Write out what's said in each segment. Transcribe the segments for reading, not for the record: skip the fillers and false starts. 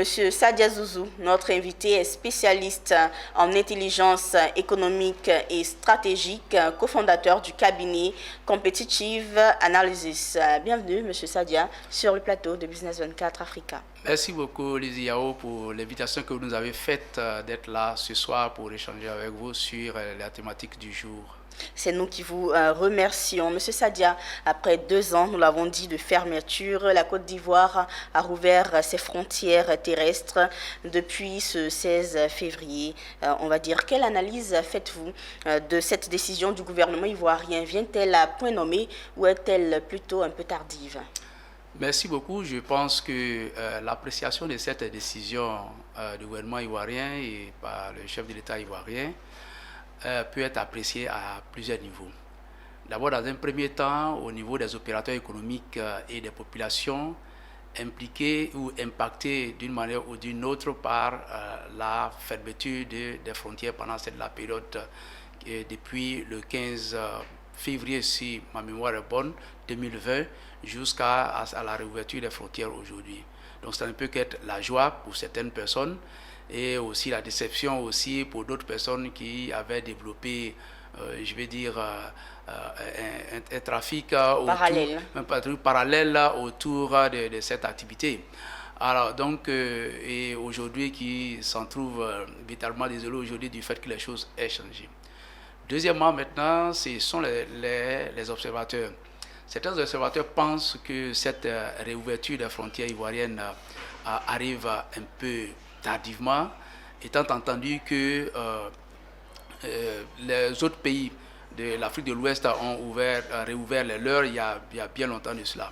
Monsieur Sadia Zouzou, notre invité, est spécialiste en intelligence économique et stratégique, cofondateur du cabinet Competitive Analysis. Bienvenue, Monsieur Sadia, sur le plateau de Business 24 Africa. Merci beaucoup, Lizzie Yao, pour l'invitation que vous nous avez faite d'être là ce soir pour échanger avec vous sur la thématique du jour. C'est nous qui vous remercions. Monsieur Sadia, après 2 ans, nous l'avons dit, de fermeture, la Côte d'Ivoire a rouvert ses frontières terrestres depuis ce 16 février. On va dire, quelle analyse faites-vous de cette décision du gouvernement ivoirien? Vient-elle à point nommé ou est-elle plutôt un peu tardive? Merci beaucoup. Je pense que l'appréciation de cette décision du gouvernement ivoirien et par le chef de l'État ivoirien peut être appréciée à plusieurs niveaux. D'abord, dans un premier temps, au niveau des opérateurs économiques et des populations impliquées ou impactées d'une manière ou d'une autre par la fermeture des frontières pendant la période depuis le 15 février, si ma mémoire est bonne, 2020, jusqu'à la réouverture des frontières aujourd'hui. Donc, ça ne peut qu'être la joie pour certaines personnes, et aussi la déception aussi pour d'autres personnes qui avaient développé, je vais dire, un trafic parallèle autour de cette activité. Alors donc, et aujourd'hui qui s'en trouve vitalement désolé aujourd'hui du fait que les choses aient changé. Deuxièmement, maintenant, ce sont les observateurs. Certains observateurs pensent que cette réouverture des frontières ivoiriennes arrive un peu tardivement, étant entendu que les autres pays de l'Afrique de l'Ouest ont réouvert les leurs il y a bien longtemps de cela.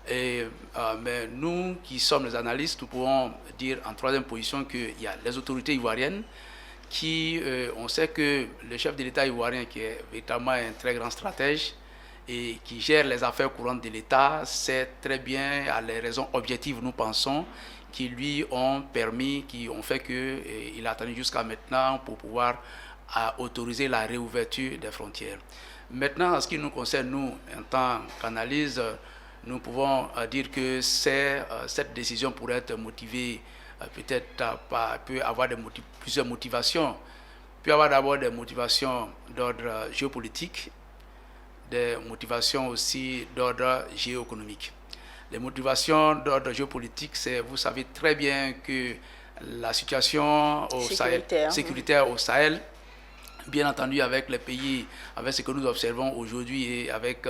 Mais nous qui sommes les analystes, nous pouvons dire en troisième position qu'il y a les autorités ivoiriennes qui, on sait que le chef de l'État ivoirien, qui est véritablement un très grand stratège et qui gère les affaires courantes de l'État, sait très bien, à les raisons objectives, nous pensons, qui lui ont permis, qui ont fait qu'il a attendu jusqu'à maintenant pour pouvoir autoriser la réouverture des frontières. Maintenant, en ce qui nous concerne, nous, en tant qu'analyse, nous pouvons dire que cette décision pourrait être motivée peut-être peut avoir plusieurs motivations. Il peut y avoir d'abord des motivations d'ordre géopolitique, des motivations aussi d'ordre géoéconomique. Les motivations d'ordre géopolitique, c'est, vous savez très bien que la situation sécuritaire au Sahel, bien entendu avec les pays, avec ce que nous observons aujourd'hui et avec,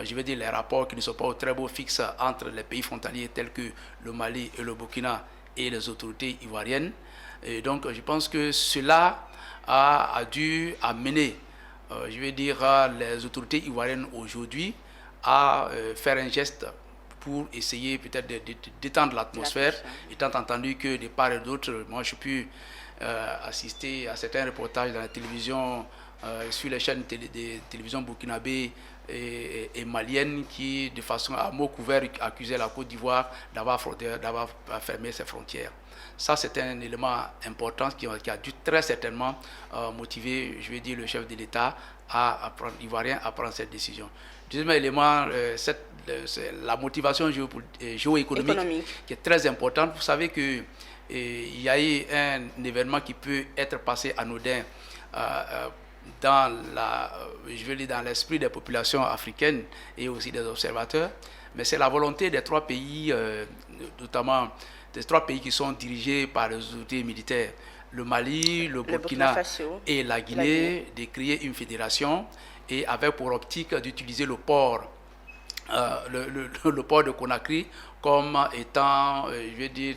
je vais dire, les rapports qui ne sont pas au très beau fixe entre les pays frontaliers tels que le Mali et le Burkina et les autorités ivoiriennes. Et donc, je pense que cela a dû amener, je vais dire, les autorités ivoiriennes aujourd'hui à faire un geste pour essayer peut-être de détendre l'atmosphère, étant entendu que de part et d'autre, moi je peux assister à certains reportages dans la télévision, sur les chaînes de télévision burkinabé et maliennes qui, de façon à mot couvert, accusaient la Côte d'Ivoire d'avoir fermé ses frontières. Ça, c'est un élément important qui a dû très certainement motiver, je vais dire, le chef de l'État ivoirien à prendre cette décision. Deuxième élément, la motivation géoéconomique qui est très importante. Vous savez qu'il y a eu un événement qui peut être passé anodin dans l'esprit des populations africaines et aussi des observateurs, mais c'est la volonté des 3 pays, notamment des 3 pays qui sont dirigés par les autorités militaires, le Mali, le Burkina et la Guinée, de créer une fédération et avec pour optique d'utiliser le port de Conakry comme étant, je vais dire,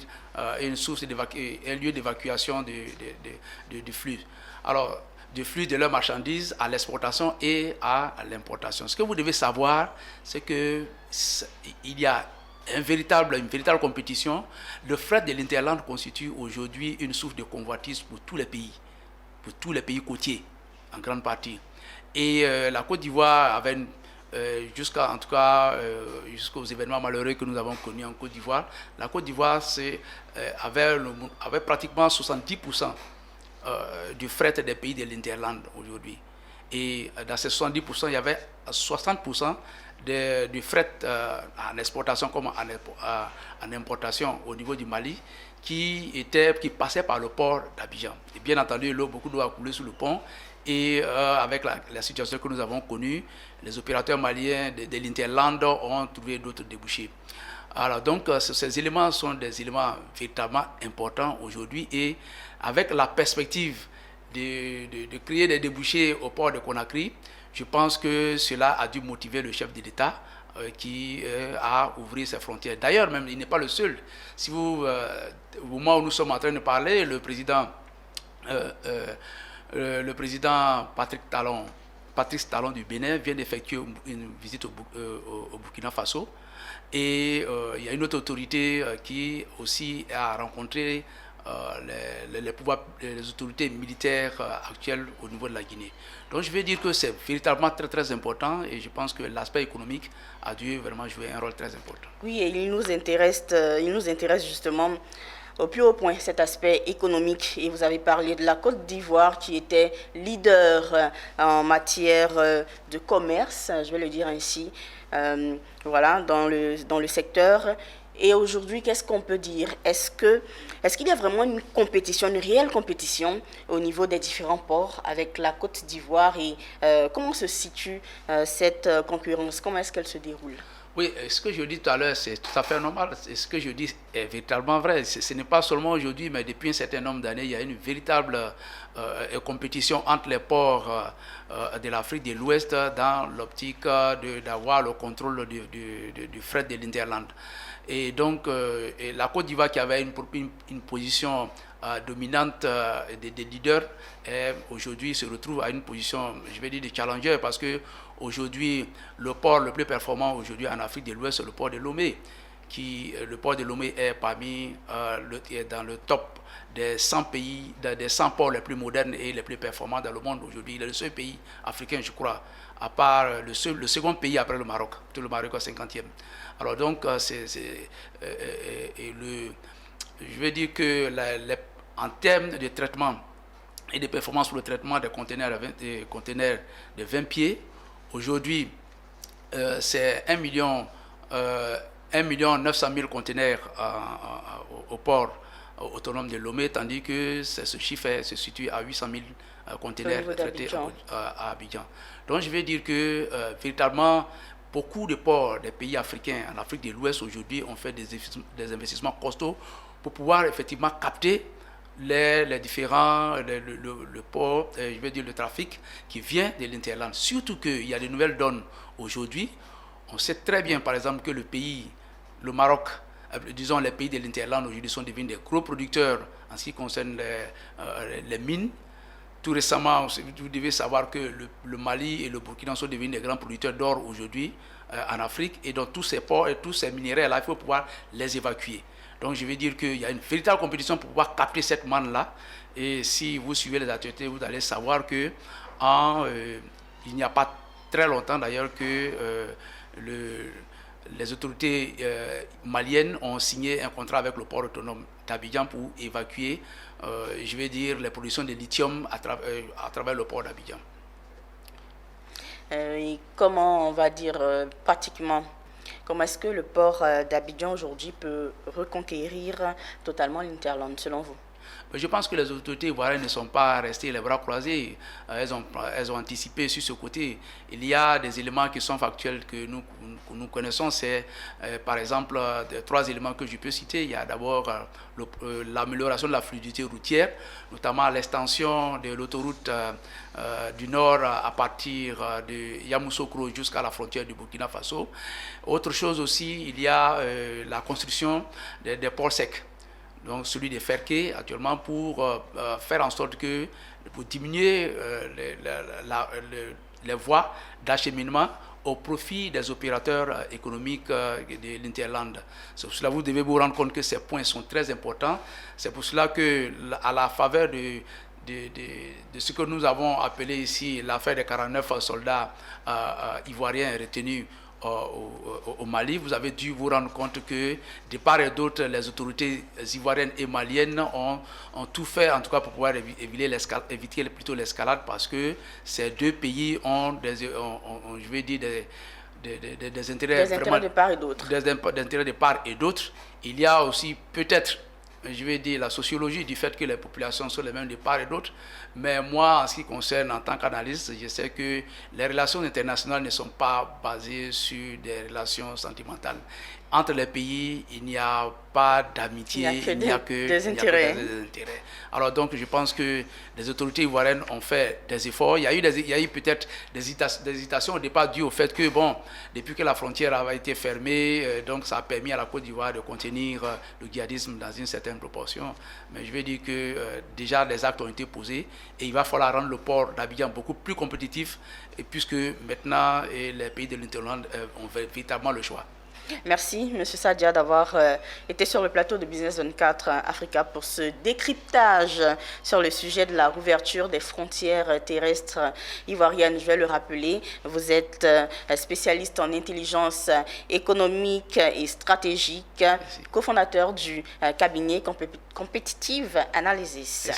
une source un lieu d'évacuation du flux. Alors, du flux de leurs marchandises à l'exportation et à l'importation. Ce que vous devez savoir, c'est qu'il y a une véritable compétition. Le fret de l'Interland constitue aujourd'hui une source de convoitise pour tous les pays côtiers, en grande partie. Et la Côte d'Ivoire avait jusqu'aux événements malheureux que nous avons connus en Côte d'Ivoire, la Côte d'Ivoire avait pratiquement 70% du fret des pays de l'Interland aujourd'hui. Et dans ces 70%, il y avait 60% du fret en exportation comme en importation au niveau du Mali qui passait par le port d'Abidjan. Et bien entendu, beaucoup d'eau a coulé sous le pont. Et avec la situation que nous avons connue, les opérateurs maliens de l'Interland ont trouvé d'autres débouchés. Alors donc, ces éléments sont des éléments véritablement importants aujourd'hui et avec la perspective de créer des débouchés au port de Conakry, je pense que cela a dû motiver le chef de l'État qui a ouvert ses frontières. D'ailleurs, même, il n'est pas le seul. Si au moment où nous sommes en train de parler, le président Patrice Talon du Bénin vient d'effectuer une visite au Burkina Faso. Et il y a une autre autorité qui aussi a rencontré les autorités militaires actuelles au niveau de la Guinée. Donc je vais dire que c'est véritablement très très important et je pense que l'aspect économique a dû vraiment jouer un rôle très important. Oui, et il nous intéresse justement au plus haut point cet aspect économique. Et vous avez parlé de la Côte d'Ivoire qui était leader en matière de commerce, je vais le dire ainsi, voilà, dans le secteur. Et aujourd'hui, qu'est-ce qu'on peut dire? Est-ce qu'il y a vraiment une compétition, une réelle compétition au niveau des différents ports avec la Côte d'Ivoire et comment se situe cette concurrence? Comment est-ce qu'elle se déroule? Oui, ce que je dis tout à l'heure, c'est tout à fait normal. Ce que je dis est véritablement vrai. Ce n'est pas seulement aujourd'hui, mais depuis un certain nombre d'années, il y a une véritable compétition entre les ports de l'Afrique de l'Ouest dans l'optique d'avoir le contrôle du fret de l'Interland. Et donc, la Côte d'Ivoire qui avait une position dominante des leaders, aujourd'hui se retrouve à une position, je vais dire, de challenger parce que aujourd'hui, le port le plus performant aujourd'hui en Afrique de l'Ouest, c'est le port de Lomé. Le port de Lomé est dans le top des 100 pays, des 100 ports les plus modernes et les plus performants dans le monde aujourd'hui. Il est le seul pays africain, je crois, à part le second pays après le Maroc. Le Maroc est 50e. Alors donc, je veux dire que en termes de traitement et de performance pour le traitement des conteneurs de 20 pieds, aujourd'hui, c'est 1 million 900 000 conteneurs au port autonome de Lomé, tandis que ce chiffre se situe à 800 000 conteneurs traités à Abidjan. Donc je veux dire que véritablement, beaucoup de ports des pays africains en Afrique de l'Ouest aujourd'hui ont fait des investissements costauds pour pouvoir effectivement capter les différents ports, je veux dire le trafic qui vient de l'Interland. Surtout qu'il y a de nouvelles donnes aujourd'hui. On sait très bien par exemple que le Maroc, disons les pays de l'Interland aujourd'hui sont devenus des gros producteurs en ce qui concerne les mines. Tout récemment, vous devez savoir que le Mali et le Burkina sont devenus des grands producteurs d'or aujourd'hui en Afrique. Et donc tous ces ports et tous ces minéraux-là, il faut pouvoir les évacuer. Donc je veux dire qu'il y a une véritable compétition pour pouvoir capter cette manne-là. Et si vous suivez les actualités, vous allez savoir que il n'y a pas très longtemps d'ailleurs que les autorités maliennes ont signé un contrat avec le port autonome d'Abidjan pour évacuer, je vais dire, les productions de lithium à travers le port d'Abidjan. Et comment, on va dire, pratiquement, comment est-ce que le port d'Abidjan aujourd'hui peut reconquérir totalement l'Interland, selon vous? Je pense que les autorités ivoiriennes ne sont pas restées les bras croisés. Elles ont anticipé sur ce côté. Il y a des éléments qui sont factuels que nous connaissons. C'est par exemple 3 éléments que je peux citer. Il y a d'abord l'amélioration de la fluidité routière, notamment l'extension de l'autoroute du nord à partir de Yamoussoukro jusqu'à la frontière du Burkina Faso. Autre chose aussi, il y a la construction des ports secs. Donc celui de Ferké actuellement pour faire en sorte que, pour diminuer les voies d'acheminement au profit des opérateurs économiques de l'Interland. C'est pour cela que vous devez vous rendre compte que ces points sont très importants. C'est pour cela que, à la faveur de ce que nous avons appelé ici l'affaire des 49 soldats ivoiriens retenus au Mali, vous avez dû vous rendre compte que de part et d'autre, les autorités ivoiriennes et maliennes ont tout fait, en tout cas pour pouvoir éviter plutôt l'escalade, parce que ces deux pays ont je vais dire, des intérêts de part et d'autre. Des intérêts de part et d'autre. Il y a aussi peut-être, je vais dire, la sociologie du fait que les populations sont les mêmes de part et d'autre. Mais moi, en ce qui concerne, en tant qu'analyste, je sais que les relations internationales ne sont pas basées sur des relations sentimentales. Entre les pays, il n'y a pas d'amitié, il n'y a que des intérêts. Alors donc, je pense que les autorités ivoiriennes ont fait des efforts. Il y a eu peut-être des hésitations au départ dues au fait que, bon, depuis que la frontière avait été fermée, donc ça a permis à la Côte d'Ivoire de contenir le djihadisme dans une certaine proportion. Mais je vais dire que déjà les actes ont été posés et il va falloir rendre le port d'Abidjan beaucoup plus compétitif, et puisque maintenant les pays de l'Interland ont véritablement le choix. Merci, M. Sadia, d'avoir été sur le plateau de Business 24 Africa pour ce décryptage sur le sujet de la rouverture des frontières terrestres ivoiriennes. Je vais le rappeler, vous êtes spécialiste en intelligence économique et stratégique, cofondateur du cabinet Competitive Analysis.